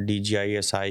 DGI SI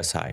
SI।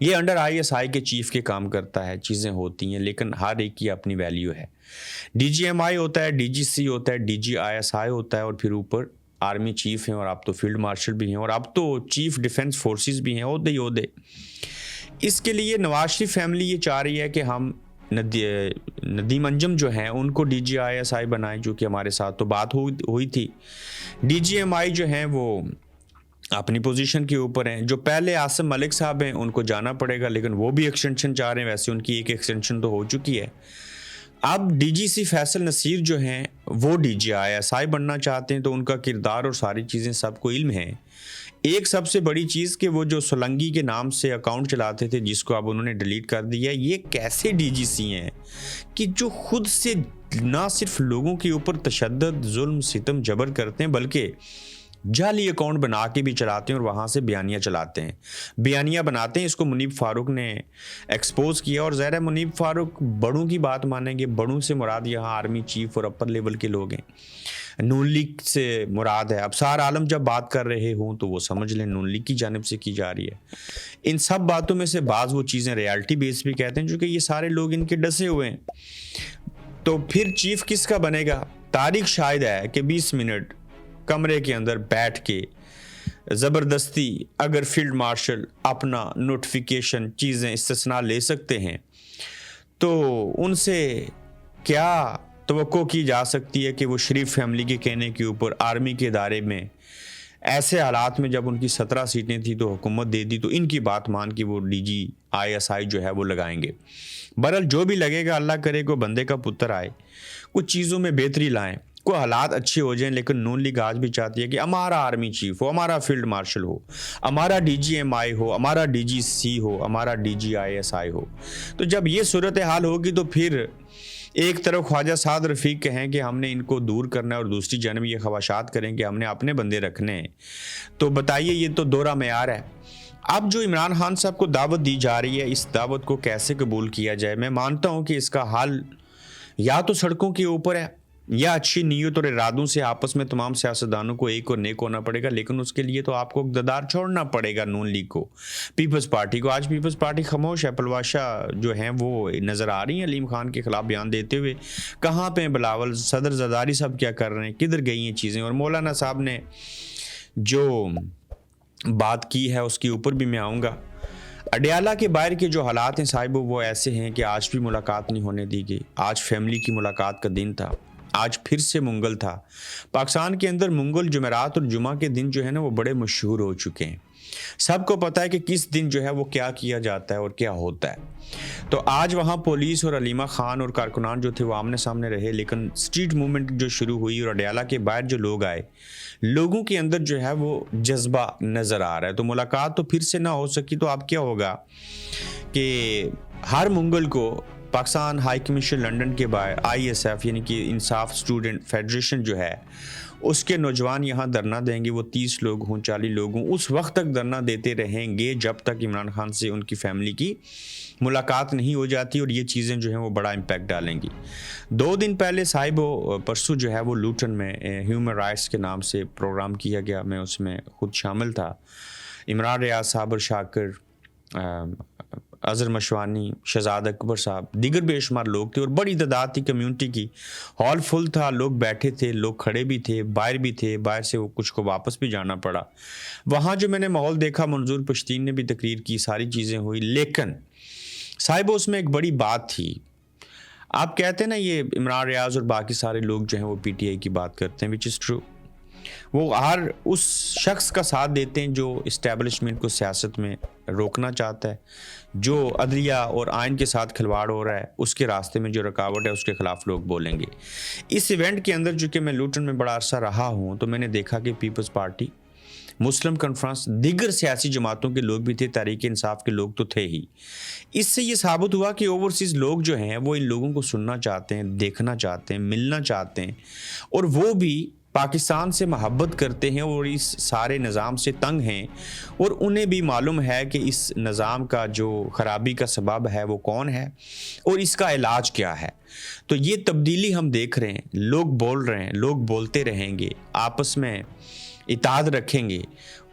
یہ under ISI کے chief کے کام کرتا ہے، چیزیں ہوتی ہیں، لیکن ہر ایک کی اپنی ویلیو ہے۔ DGMI ہوتا ہے، DGC ہوتا ہے، DGISI ہوتا ہے، اور پھر اوپر آرمی چیف ہیں، اور اب تو فیلڈ مارشل بھی ہیں، اور اب تو چیف ڈیفنس فورسز بھی ہیں، عہدے۔ اس کے لیے نواز شریف فیملی یہ چاہ رہی ہے کہ ہم ندیم انجم جو ہیں ان کو DGISI بنائیں، جو کہ ہمارے ساتھ تو بات ہوئی تھی۔ DGMI جو ہیں وہ اپنی پوزیشن کے اوپر ہیں، جو پہلے عاصم ملک صاحب ہیں ان کو جانا پڑے گا، لیکن وہ بھی ایکسٹینشن چاہ رہے ہیں، ویسے ان کی ایک ایکسٹینشن تو ہو چکی ہے۔ اب DGC فیصل نصیر جو ہیں وہ DGISI بننا چاہتے ہیں، تو ان کا کردار اور ساری چیزیں سب کو علم ہیں۔ ایک سب سے بڑی چیز کہ وہ جو سولنگی کے نام سے اکاؤنٹ چلاتے تھے، جس کو اب انہوں نے ڈیلیٹ کر دیا، یہ کیسے DGC ہیں کہ جو خود سے نہ صرف لوگوں کے اوپر تشدد، ظلم، ستم، جبر کرتے ہیں، بلکہ جعلی اکاؤنٹ بنا کے بھی چلاتے ہیں اور وہاں سے بیانیہ چلاتے ہیں، بیانیہ بناتے ہیں۔ اس کو منیب فاروق نے ایکسپوز کیا، اور ظاہر ہے منیب فاروق بڑوں کی بات مانیں گے، بڑوں سے مراد یہاں آرمی چیف اور اپر لیول کے لوگ ہیں، نون لیگ سے مراد ہے۔ ابصار عالم جب بات کر رہے ہوں تو وہ سمجھ لیں نون لیگ کی جانب سے کی جا رہی ہے۔ ان سب باتوں میں سے بعض وہ چیزیں ریالٹی بیس بھی کہتے ہیں، جو کہ یہ سارے لوگ ان کے ڈسے ہوئے ہیں۔ تو پھر چیف کس کا بنے گا؟ تاریخ شاید ہے کہ 20 منٹ کمرے کے اندر بیٹھ کے زبردستی اگر فیلڈ مارشل اپنا نوٹیفیکیشن چیزیں استثناء لے سکتے ہیں، تو ان سے کیا توقع کی جا سکتی ہے کہ وہ شریف فیملی کے کہنے کے اوپر آرمی کے ادارے میں ایسے حالات میں جب ان کی 17 سیٹیں تھیں تو حکومت دے دی، تو ان کی بات مان کے وہ DGISI جو ہے وہ لگائیں گے۔ بہرحال جو بھی لگے گا، اللہ کرے کوئی بندے کا پتر آئے، کچھ چیزوں میں بہتری لائیں، کوئی حالات اچھے ہو جائیں۔ لیکن نون لیگ آج بھی چاہتی ہے کہ ہمارا آرمی چیف ہو، ہمارا فیلڈ مارشل ہو، ہمارا DGMI ہو، ہمارا DGC ہو، ہمارا DGISI ہو۔ تو جب یہ صورتحال ہوگی تو پھر ایک طرف خواجہ سعد رفیق کہیں کہ ہم نے ان کو دور کرنا ہے، اور دوسری جانب یہ خواہشات کریں کہ ہم نے اپنے بندے رکھنے ہیں، تو بتائیے یہ تو دوہرا معیار ہے۔ اب جو عمران خان صاحب کو دعوت دی جا رہی ہے، اس دعوت کو کیسے قبول کیا جائے؟ میں مانتا ہوں کہ اس کا حل یا تو سڑکوں کے اوپر ہے، یا اچھی نیت اور ارادوں سے آپس میں تمام سیاستدانوں کو ایک اور نیک ہونا پڑے گا، لیکن اس کے لیے تو آپ کو اقتدار چھوڑنا پڑے گا، نون لیگ کو، پیپلز پارٹی کو۔ آج پیپلز پارٹی خاموش ہے، پلواشا جو ہیں وہ نظر آ رہی ہیں علیم خان کے خلاف بیان دیتے ہوئے، کہاں پہ بلاول، صدر زرداری صاحب کیا کر رہے ہیں، کدھر گئی ہیں چیزیں؟ اور مولانا صاحب نے جو بات کی ہے اس کے اوپر بھی میں آؤں گا۔ اڈیالہ کے باہر کے جو حالات ہیں صاحب وہ ایسے ہیں کہ آج بھی ملاقات نہیں ہونے دی گئی۔ آج فیملی کی ملاقات کا دن تھا، آج پھر سے منگل تھا۔ پاکستان کے اندر منگل، جمعرات اور جمعہ کے دن جو ہے نا وہ بڑے مشہور ہو چکے ہیں، سب کو پتہ ہے کہ کس دن جو ہے وہ کیا کیا جاتا ہے اور کیا ہوتا ہے۔ تو آج وہاں پولیس اور علیمہ خان اور کارکنان جو تھے وہ آمنے سامنے رہے، لیکن اسٹریٹ موومنٹ جو شروع ہوئی اور اڈیالہ کے باہر جو لوگ آئے، لوگوں کے اندر جو ہے وہ جذبہ نظر آ رہا ہے۔ تو ملاقات تو پھر سے نہ ہو سکی، تو اب کیا ہوگا کہ ہر منگل کو پاکستان ہائی کمیشن لنڈن کے باہر ISF یعنی کہ انصاف اسٹوڈنٹ فیڈریشن جو ہے اس کے نوجوان یہاں دھرنا دیں گے، وہ 30 لوگ ہوں، 40 لوگ ہوں، اس وقت تک دھرنا دیتے رہیں گے جب تک عمران خان سے ان کی فیملی کی ملاقات نہیں ہو جاتی، اور یہ چیزیں جو ہیں وہ بڑا امپیکٹ ڈالیں گی۔ 2 دن پہلے صاحب پرسوں جو ہے وہ لوٹن میں ہیومن رائٹس کے نام سے پروگرام کیا گیا، میں اس میں خود شامل تھا۔ عمران ریاض صابر شاکر، اظہر مشوانی، شہزاد اکبر صاحب، دیگر بے شمار لوگ تھے، اور بڑی تعداد تھی کمیونٹی کی، ہال فل تھا، لوگ بیٹھے تھے، لوگ کھڑے بھی تھے، باہر بھی تھے، باہر سے وہ کچھ کو واپس بھی جانا پڑا۔ وہاں جو میں نے ماحول دیکھا، منظور پشتین نے بھی تقریر کی، ساری چیزیں ہوئی، لیکن صاحب اس میں ایک بڑی بات تھی۔ آپ کہتے ہیں نا یہ عمران ریاض اور باقی سارے لوگ جو ہیں وہ PTI کی بات کرتے ہیں، وچ از ٹرو، وہ ہر اس شخص کا ساتھ دیتے ہیں جو اسٹیبلشمنٹ کو سیاست میں روکنا چاہتا ہے، جو عدلیہ اور آئین کے ساتھ کھلواڑ ہو رہا ہے، اس کے راستے میں جو رکاوٹ ہے اس کے خلاف لوگ بولیں گے۔ اس ایونٹ کے اندر جو کہ میں لوٹن میں بڑا عرصہ رہا ہوں، تو میں نے دیکھا کہ پیپلز پارٹی، مسلم کانفرنس، دیگر سیاسی جماعتوں کے لوگ بھی تھے، تحریک انصاف کے لوگ تو تھے ہی۔ اس سے یہ ثابت ہوا کہ اوورسیز لوگ جو ہیں وہ ان لوگوں کو سننا چاہتے ہیں، دیکھنا چاہتے ہیں، ملنا چاہتے ہیں، اور وہ بھی پاکستان سے محبت کرتے ہیں اور اس سارے نظام سے تنگ ہیں، اور انہیں بھی معلوم ہے کہ اس نظام کا جو خرابی کا سبب ہے وہ کون ہے اور اس کا علاج کیا ہے۔ تو یہ تبدیلی ہم دیکھ رہے ہیں، لوگ بول رہے ہیں، لوگ بولتے رہیں گے، آپس میں اطاعت رکھیں گے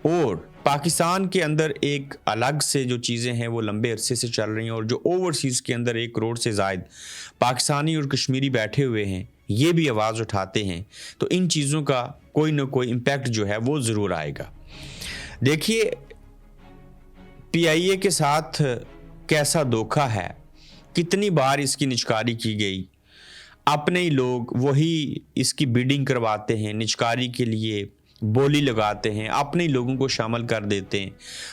اور پاکستان کے اندر ایک الگ سے جو چیزیں ہیں وہ لمبے عرصے سے چل رہی ہیں اور جو اوورسیز کے اندر 1 کروڑ سے زائد پاکستانی اور کشمیری بیٹھے ہوئے ہیں یہ بھی آواز اٹھاتے ہیں تو ان چیزوں کا کوئی نہ کوئی امپیکٹ جو ہے وہ ضرور آئے گا۔ دیکھیے پی آئی اے کے ساتھ کیسا دھوکہ ہے، کتنی بار اس کی نچکاری کی گئی، اپنے ہی لوگ وہی اس کی بیڈنگ کرواتے ہیں، نچکاری کے لیے بولی لگاتے ہیں، اپنے ہی لوگوں کو شامل کر دیتے ہیں،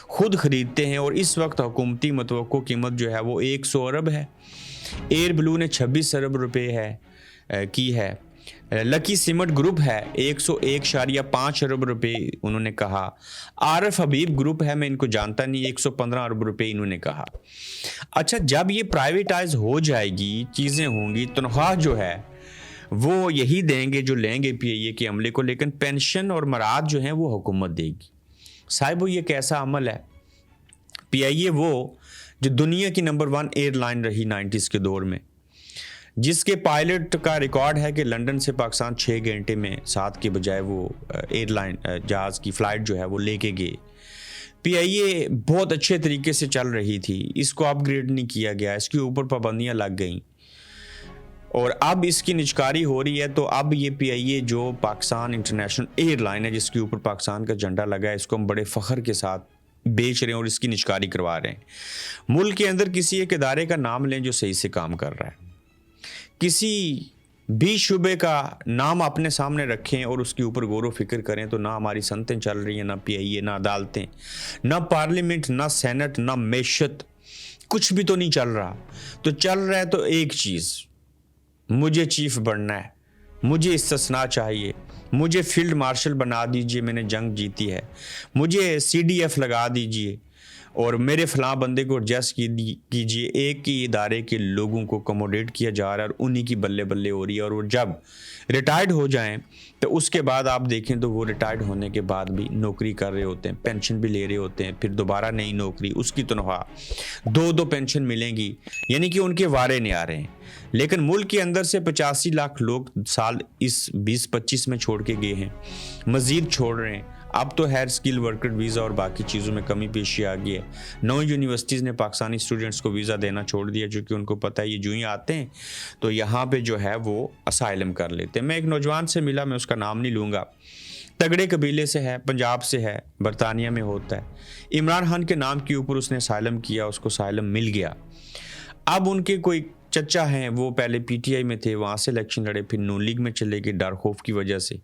خود خریدتے ہیں اور اس وقت حکومتی متوقع قیمت جو ہے وہ 100 ارب ہے، ایئر بلو نے 26 ارب روپے کی ہے، لکی سیمنٹ گروپ ہے 101.5 ارب روپے انہوں نے کہا، عارف حبیب گروپ ہے میں ان کو جانتا نہیں 115 ارب روپے انہوں نے کہا۔ اچھا جب یہ پرائیویٹائز ہو جائے گی، چیزیں ہوں گی، تنخواہ جو ہے وہ یہی دیں گے جو لیں گے پی اے کے عملے کو، لیکن پینشن اور مراد جو ہیں وہ حکومت دے گی۔ صاحب یہ کیسا عمل ہے؟ پی آئی اے وہ جو دنیا کی نمبر 1 ایئر لائن رہی 90s کے دور میں، جس کے پائلٹ کا ریکارڈ ہے کہ لنڈن سے پاکستان 6 گھنٹے میں 7 کے بجائے وہ ایئر لائن جہاز کی فلائٹ جو ہے وہ لے کے گئے۔ پی آئی اے بہت اچھے طریقے سے چل رہی تھی، اس کو اپ گریڈ نہیں کیا گیا، اس کے اوپر پابندیاں لگ گئیں اور اب اس کی نچکاری ہو رہی ہے۔ تو اب یہ پی آئی اے جو پاکستان انٹرنیشنل ایئر لائن ہے جس کے اوپر پاکستان کا جھنڈا لگا ہے، اس کو ہم بڑے فخر کے ساتھ بیچ رہے ہیں اور اس کی نچکاری کروا رہے ہیں۔ ملک کے اندر کسی ایک ادارے کا نام لیں جو صحیح سے کام کر رہا ہے، کسی بھی شعبے کا نام اپنے سامنے رکھیں اور اس کے اوپر غور و فکر کریں تو نہ ہماری سنتیں چل رہی ہیں، نہ پی آئی اے، نہ عدالتیں، نہ پارلیمنٹ، نہ سینٹ، نہ معیشت، کچھ بھی تو نہیں چل رہا۔ تو چل رہا ہے تو ایک چیز، مجھے چیف بننا ہے، مجھے استثناء چاہیے، مجھے فیلڈ مارشل بنا دیجئے، میں نے جنگ جیتی ہے، مجھے سی ڈی ایف لگا دیجئے اور میرے فلاں بندے کو ایڈجسٹ کیجئے۔ ایک ہی ادارے کے لوگوں کو کموڈیٹ کیا جا رہا ہے اور انہی کی بلے بلے ہو رہی ہے، اور وہ جب ریٹائرڈ ہو جائیں تو اس کے بعد آپ دیکھیں تو وہ ریٹائرڈ ہونے کے بعد بھی نوکری کر رہے ہوتے ہیں، پینشن بھی لے رہے ہوتے ہیں، پھر دوبارہ نئی نوکری، اس کی تنخواہ 2 پینشن ملیں گی، یعنی کہ ان کے وارے نہیں آ رہے ہیں۔ لیکن ملک کے اندر سے 85 لاکھ لوگ سال اس 2025 میں چھوڑ کے گئے ہیں، مزید چھوڑ رہے ہیں۔ اب تو ہائر سکل ورکر ویزا اور باقی چیزوں میں کمی پیشی آ گئی ہے۔ 9 یونیورسٹیز نے پاکستانی اسٹوڈنٹس کو ویزا دینا چھوڑ دیا، جو کہ ان کو پتہ ہے یہ جو ہی آتے ہیں تو یہاں پہ جو ہے وہ اسائلم کر لیتے ہیں۔ میں ایک نوجوان سے ملا، میں اس کا نام نہیں لوں گا، تگڑے قبیلے سے ہے، پنجاب سے ہے، برطانیہ میں ہوتا ہے، عمران خان کے نام کے اوپر اس نے اسائلم کیا، اس کو اسائلم مل گیا۔ اب ان کے کوئی چچا ہیں، وہ پہلے پی ٹی آئی میں تھے، وہاں سے الیکشن لڑے، پھر نون لیگ میں چلے گئے ڈر خوف کی وجہ سے۔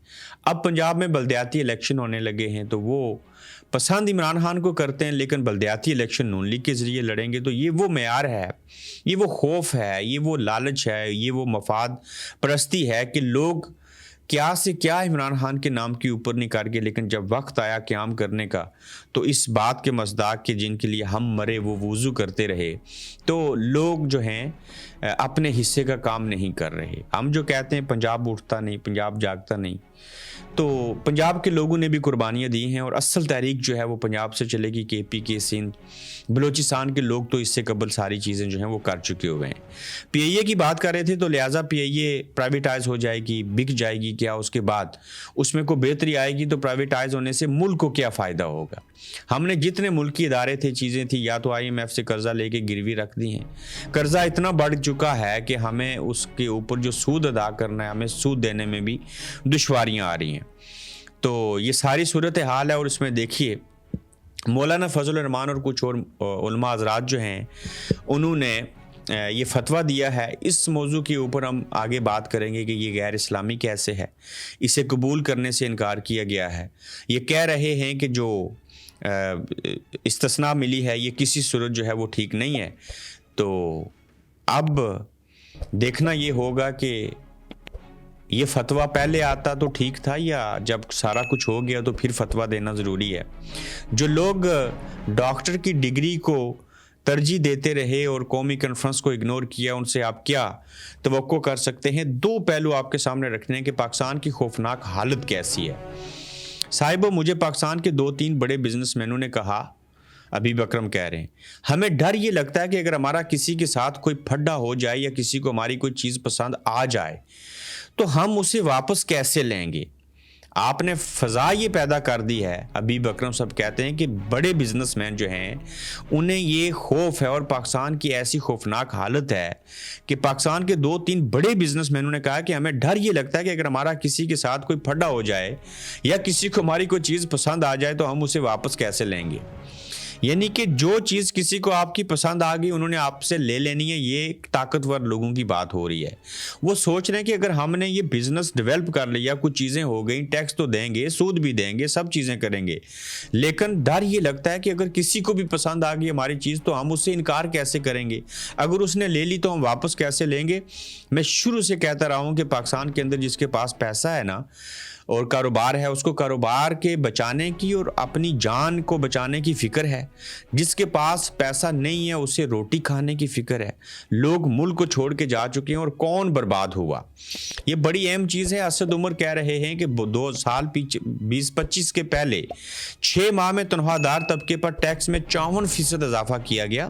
اب پنجاب میں بلدیاتی الیکشن ہونے لگے ہیں تو وہ پسند عمران خان کو کرتے ہیں، لیکن بلدیاتی الیکشن نون لیگ کے ذریعے لڑیں گے۔ تو یہ وہ معیار ہے، یہ وہ خوف ہے، یہ وہ لالچ ہے، یہ وہ مفاد پرستی ہے کہ لوگ کیا سے کیا عمران خان کے نام کے اوپر نہیں کر گئے، لیکن جب وقت آیا قیام کرنے کا تو اس بات کے مصداق کے جن کے لیے ہم مرے وہ وضو کرتے رہے، تو لوگ جو ہیں اپنے حصے کا کام نہیں کر رہے۔ ہم جو کہتے ہیں پنجاب اٹھتا نہیں، پنجاب جاگتا نہیں، تو پنجاب کے لوگوں نے بھی قربانیاں دی ہیں اور اصل تحریک جو ہے وہ پنجاب سے چلے گی، کے پی کے، سندھ، بلوچستان کے لوگ تو اس سے قبل ساری چیزیں جو ہیں وہ کر چکے ہوئے ہیں۔ پی آئی اے کی بات کر رہے تھے تو لہٰذا پی آئی اے پرائیویٹائز ہو جائے گی، بک جائے گی کیا، اس کے بعد اس میں کوئی بہتری آئے گی تو پرائیویٹائز ہونے سے ملک کو کیا فائدہ ہوگا؟ ہم نے جتنے ملکی ادارے تھے، چیزیں تھیں، یا تو آئی ایم ایف سے قرضہ لے کے گروی رکھ دی ہیں، قرضہ اتنا بڑھ چکا ہے کہ ہمیں اس کے اوپر جو سود ادا کرنا ہے، ہمیں سود دینے میں بھی دشواریاں آ رہی ہیں۔ تو یہ ساری صورتحال ہے اور اس میں دیکھیے مولانا فضل الرحمان اور کچھ اور علماء حضرات جو ہیں انہوں نے یہ فتویٰ دیا ہے۔ اس موضوع کے اوپر ہم آگے بات کریں گے کہ یہ غیر اسلامی کیسے ہے، اسے قبول کرنے سے انکار کیا گیا ہے۔ یہ کہہ رہے ہیں کہ جو استثناء ملی ہے یہ کسی صورت جو ہے وہ ٹھیک نہیں ہے۔ تو اب دیکھنا یہ ہوگا کہ یہ فتویٰ پہلے آتا تو ٹھیک تھا یا جب سارا کچھ ہو گیا تو پھر فتویٰ دینا ضروری ہے۔ جو لوگ ڈاکٹر کی ڈگری کو ترجیح دیتے رہے اور قومی کانفرنس کو اگنور کیا، ان سے آپ کیا توقع کر سکتے ہیں؟ 2 پہلو آپ کے سامنے رکھنے ہیں کہ پاکستان کی خوفناک حالت کیسی ہے۔ صاحبو، مجھے پاکستان کے 2-3 بڑے بزنس مینوں نے کہا، ابھی بکرم کہہ رہے ہیں، ہمیں ڈر یہ لگتا ہے کہ اگر ہمارا کسی کے ساتھ کوئی پھڈا ہو جائے یا کسی کو ہماری کوئی چیز پسند آ جائے تو ہم اسے واپس کیسے لیں گے؟ آپ نے فضا یہ پیدا کر دی ہے. حبیب اکرم صاحب کہتے ہیں کہ بڑے بزنس مین جو ہیں انہیں یہ خوف ہے, اور پاکستان کی ایسی خوفناک حالت ہے کہ پاکستان کے 2-3 بڑے بزنس مینوں نے کہا کہ ہمیں ڈر یہ لگتا ہے کہ اگر ہمارا کسی کے ساتھ کوئی پھڈا ہو جائے یا کسی کو ہماری کوئی چیز پسند آ جائے تو ہم اسے واپس کیسے لیں گے. یعنی کہ جو چیز کسی کو آپ کی پسند آ گئی انہوں نے آپ سے لے لینی ہے. یہ طاقتور لوگوں کی بات ہو رہی ہے. وہ سوچ رہے ہیں کہ اگر ہم نے یہ بزنس ڈیولپ کر لیا, کچھ چیزیں ہو گئیں, ٹیکس تو دیں گے, سود بھی دیں گے, سب چیزیں کریں گے, لیکن ڈر یہ لگتا ہے کہ اگر کسی کو بھی پسند آ گئی ہماری چیز تو ہم اس سے انکار کیسے کریں گے, اگر اس نے لے لی تو ہم واپس کیسے لیں گے. میں شروع سے کہتا رہا ہوں کہ پاکستان کے اندر جس کے پاس پیسہ ہے نا اور کاروبار ہے, اس کو کاروبار کے بچانے کی اور اپنی جان کو بچانے کی فکر ہے. جس کے پاس پیسہ نہیں ہے اسے روٹی کھانے کی فکر ہے. لوگ ملک کو چھوڑ کے جا چکے ہیں اور کون برباد ہوا, یہ بڑی اہم چیز ہے. اسد عمر کہہ رہے ہیں کہ 2 سال 2025 کے پہلے 6 ماہ میں تنخواہ دار طبقے پر ٹیکس میں 54% اضافہ کیا گیا,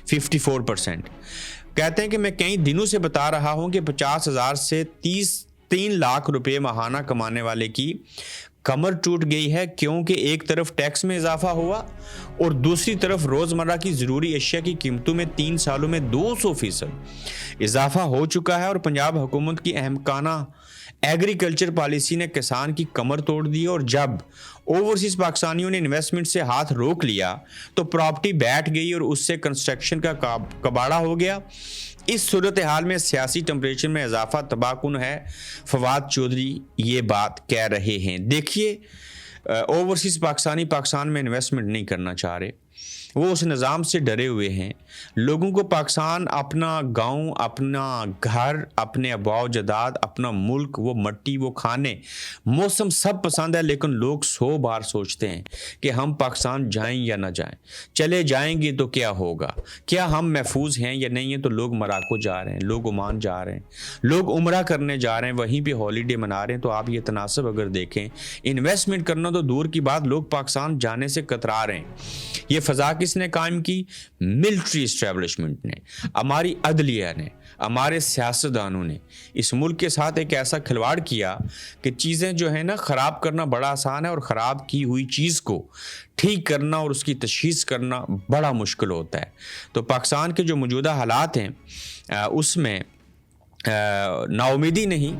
54%. کہتے ہیں کہ میں کئی دنوں سے بتا رہا ہوں کہ 50,000 سے 3 لاکھ روپے ماہانہ کمانے والے کی کمر ٹوٹ گئی ہے, کیونکہ ایک طرف ٹیکس میں اضافہ ہوا اور دوسری طرف روزمرہ کی ضروری اشیاء کی قیمتوں میں 3 سالوں میں 200% اضافہ ہو چکا ہے. اور پنجاب حکومت کی احمقانہ ایگریکلچر پالیسی نے کسان کی کمر توڑ دی, اور جب اوورسیز پاکستانیوں نے انویسٹمنٹ سے ہاتھ روک لیا تو پراپرٹی بیٹھ گئی اور اس سے کنسٹرکشن کا کباڑہ ہو گیا. اس صورتحال میں سیاسی ٹمپریچر میں اضافہ تباہ کن ہے. فواد چودھری یہ بات کہہ رہے ہیں. دیکھیے اوورسیز پاکستانی پاکستان میں انویسٹمنٹ نہیں کرنا چاہ رہے, وہ اس نظام سے ڈرے ہوئے ہیں. لوگوں کو پاکستان, اپنا گاؤں, اپنا گھر, اپنے آباء و جداد, اپنا ملک, وہ مٹی, وہ کھانے, موسم سب پسند ہے, لیکن لوگ 100 بار سوچتے ہیں کہ ہم پاکستان جائیں یا نہ جائیں. چلے جائیں گے تو کیا ہوگا, کیا ہم محفوظ ہیں یا نہیں ہیں. تو لوگ مراکو جا رہے ہیں, لوگ عمان جا رہے ہیں, لوگ عمرہ کرنے جا رہے ہیں, وہیں پہ ہالیڈے منا رہے ہیں. تو آپ یہ تناسب اگر دیکھیں, انویسٹمنٹ کرنا تو دور کی بات, لوگ پاکستان جانے سے کترا رہے ہیں. یہ فضا کس نے قائم کی؟ ملٹری اسٹیبلشمنٹ نے, ہماری عدلیہ نے, ہمارے سیاستدانوں نے اس ملک کے ساتھ ایک ایسا کھلواڑ کیا کہ چیزیں جو ہے نا خراب کرنا بڑا آسان ہے, اور خراب کی ہوئی چیز کو ٹھیک کرنا اور اس کی تشخیص کرنا بڑا مشکل ہوتا ہے. تو پاکستان کے جو موجودہ حالات ہیں اس میں نا امیدی نہیں,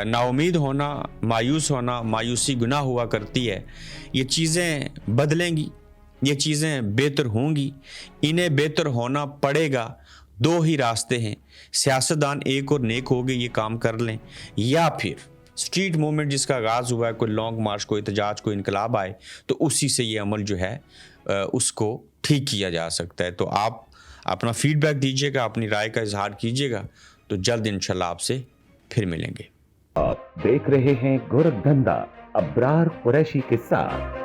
نا امید ہونا, مایوس ہونا, مایوسی گناہ ہوا کرتی ہے. یہ چیزیں بدلیں گی, یہ چیزیں بہتر ہوں گی, انہیں بہتر ہونا پڑے گا. 2 ہی راستے ہیں, سیاستدان ایک اور نیک ہو گئے یہ کام کر لیں, یا پھر سٹریٹ موومنٹ جس کا آغاز ہوا ہے, کوئی لانگ مارچ, کوئی احتجاج, کوئی انقلاب آئے تو اسی سے یہ عمل جو ہے اس کو ٹھیک کیا جا سکتا ہے. تو آپ اپنا فیڈ بیک دیجیے گا, اپنی رائے کا اظہار کیجیے گا, تو جلد انشاءاللہ آپ سے پھر ملیں گے. آپ دیکھ رہے ہیں گورکھ دھندا ابرار قریشی کے ساتھ.